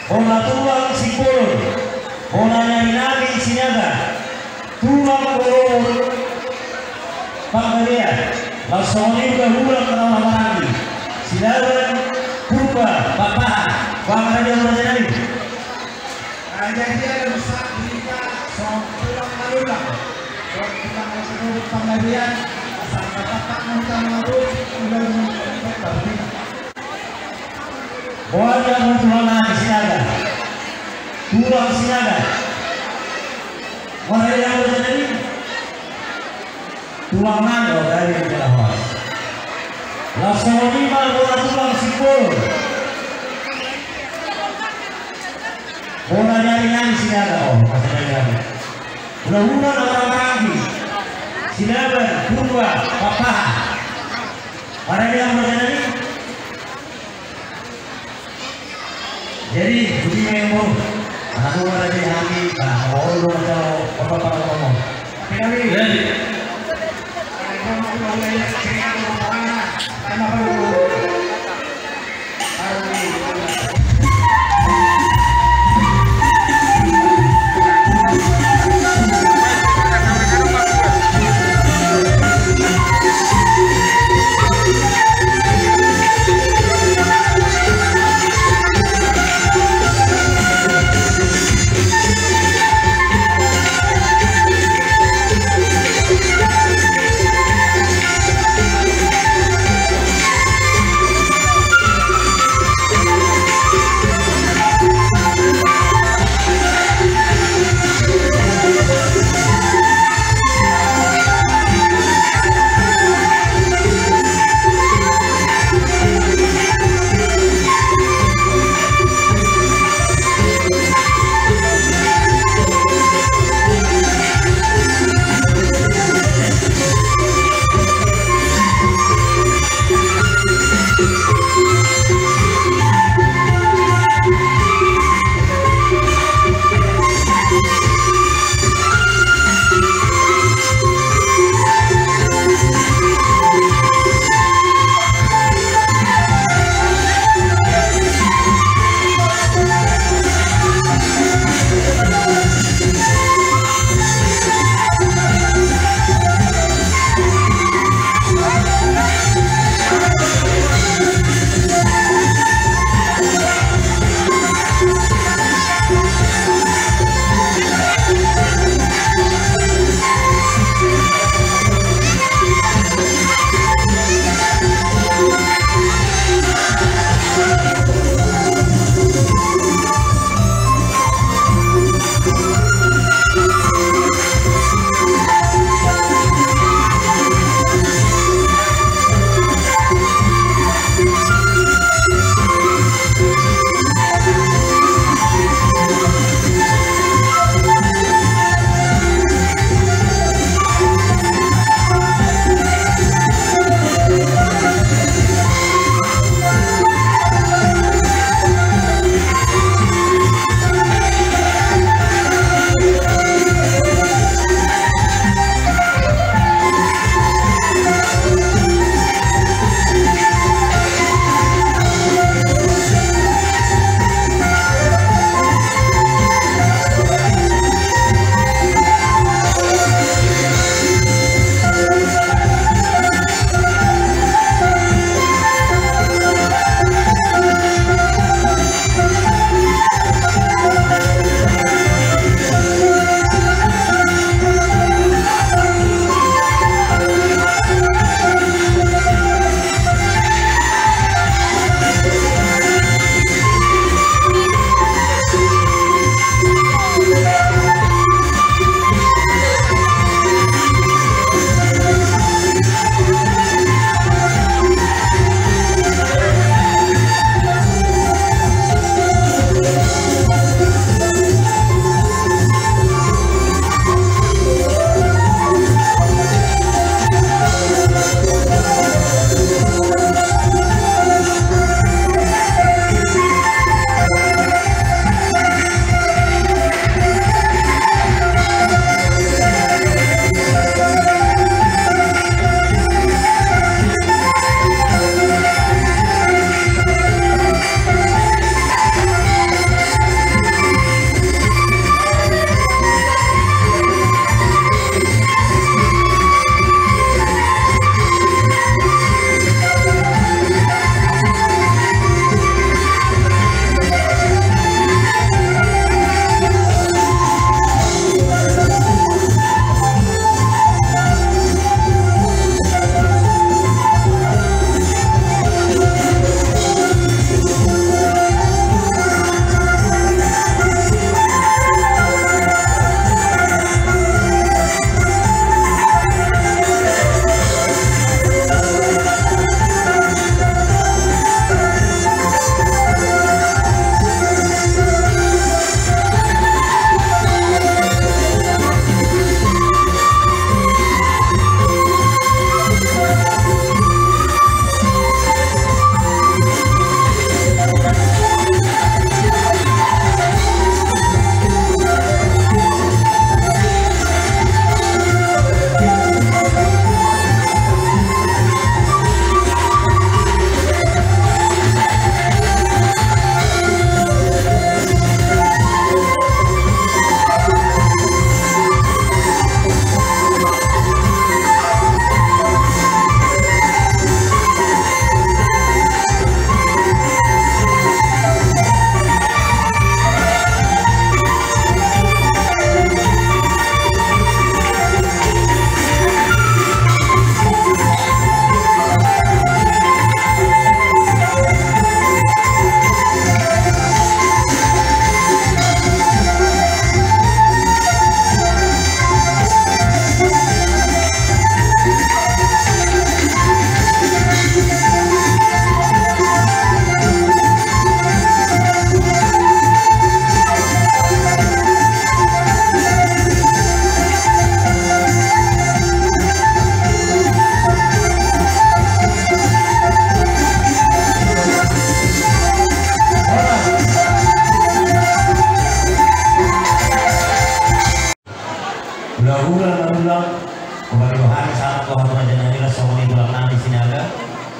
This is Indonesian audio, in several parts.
bola tulang sipul, bolanya Nabi Sinaga, tulang kolor Panggalia, langsung udah kenal lagi, silakan purba bapak Banggalia Majanari. Jadi ada besar kita tulang malulang, kita masih Panggalia, asal kata muncul malu, udah mencapai. Bola tulang Sinaga, tulang Sinaga, Banggalia Majanari. Tulang nanggo dari Jawa. Langsung lima bola tulang sipul. Bola dari yang Sinaga, oh katanya lagi. Udah orang lagi. Sinaga, Purba, Papa. Mana dia macam ini? Jadi begini memang. Aku ada di hati. Oh lu macam apa ngomong. Jadi.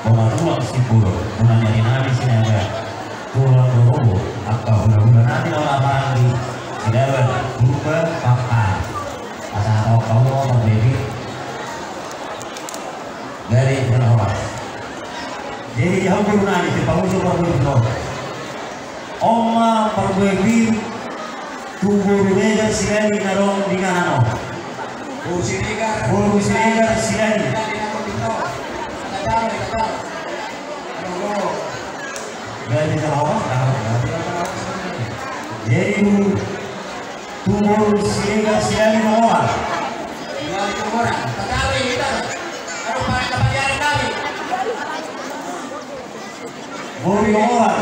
Pematuan si puro, menanya nabi sini ada tulang robo, atau hula-hula nanti orang lagi tidak berubah pakar. Asal kamu mau baby dari penawar. Jadi jauh dulu nanti di bangun semua dulu. Oma perbaiki tubuh beda silani narong dengan ano. Kursi negar silani. Jadi penawar. Jadi tubuh negar silani nawar. Bori nawar.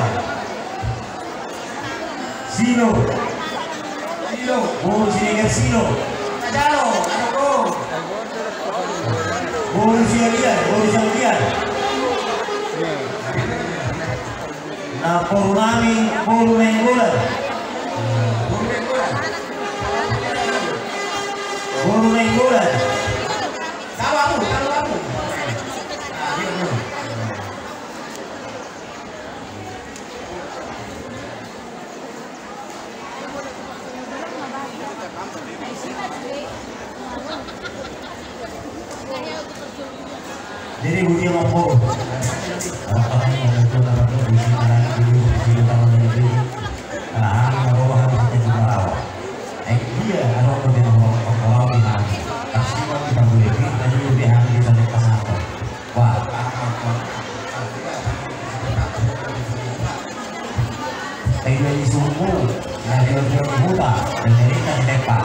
Sino, Boris negar Sino, Boris yang lihat, nah Purwami, Purwenggulan, jadi budi mampu. Orang itu orang itu di sini lagi di taman ini. Nah, orang harus jadi malau. Dia orang itu yang orang di sana. Pasti kita boleh kita juga di hari di sana pasar. Wah, Tayo isumu, najual muda, dan cerita lepa.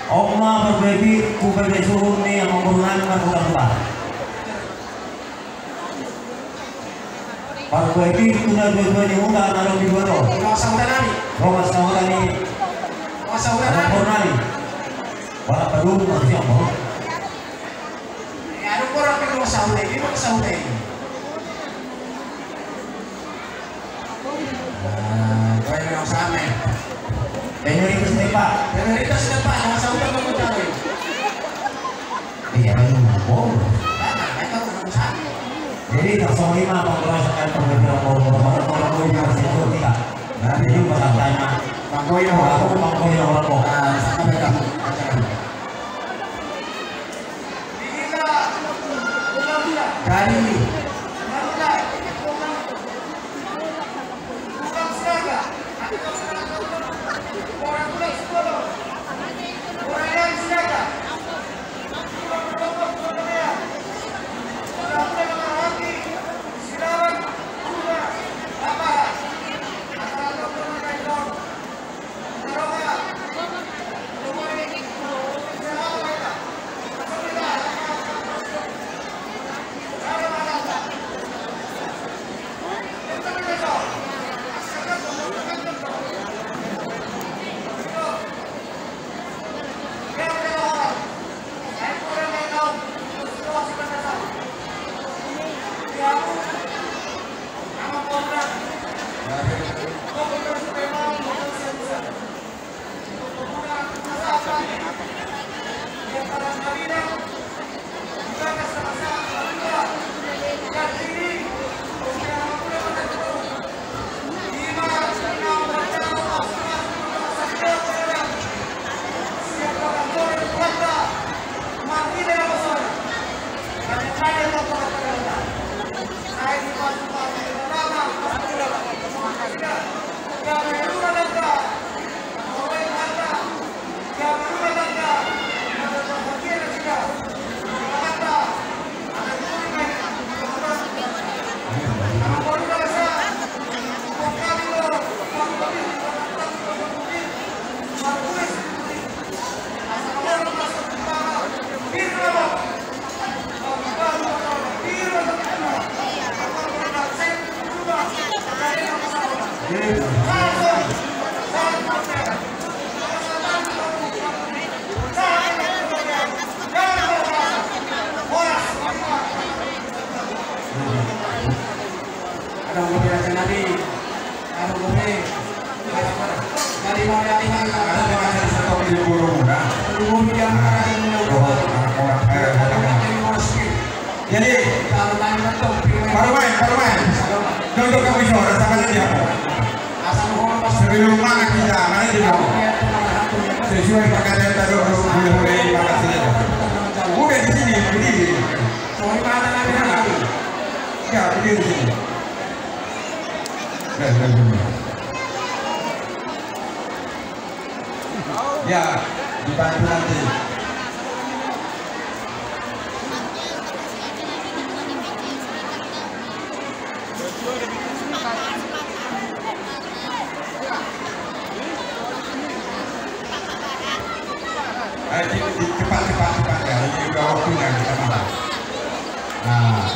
Oma berbagi kubah suhu ni yang mengurungan masalah. Berbagi itu dah dua-duanya muda, nalar di bawah. Rumah sahurani. Sahurani. Wala perlu masih apa? Ano ko rin ang sahurani? Di ba sahurani? Kaya lang sa amin. Peneritas ni Pak. Peneritas na pa, nakasautan mo tayo. Iya, kan mau. Ito ko sa amin. Jadi tak semua imam merasakan perbedaan orang yang itu tidak. Nah, jadi masalahnya mangkoy orang kok. Kali Jadi Kalau tadi betul, baru main. Untuk kami suara sama dia. asal ngomong pas Sebelum mana kita, mana dia? Sesuai perkataan tadi boleh makasih saja. Bukan di sini, berdiri. soalnya mana lagi? Ya, berdiri di sini. Ya, dibantu nanti. Cepat ya, ini udah waktunya kita malah. Nah,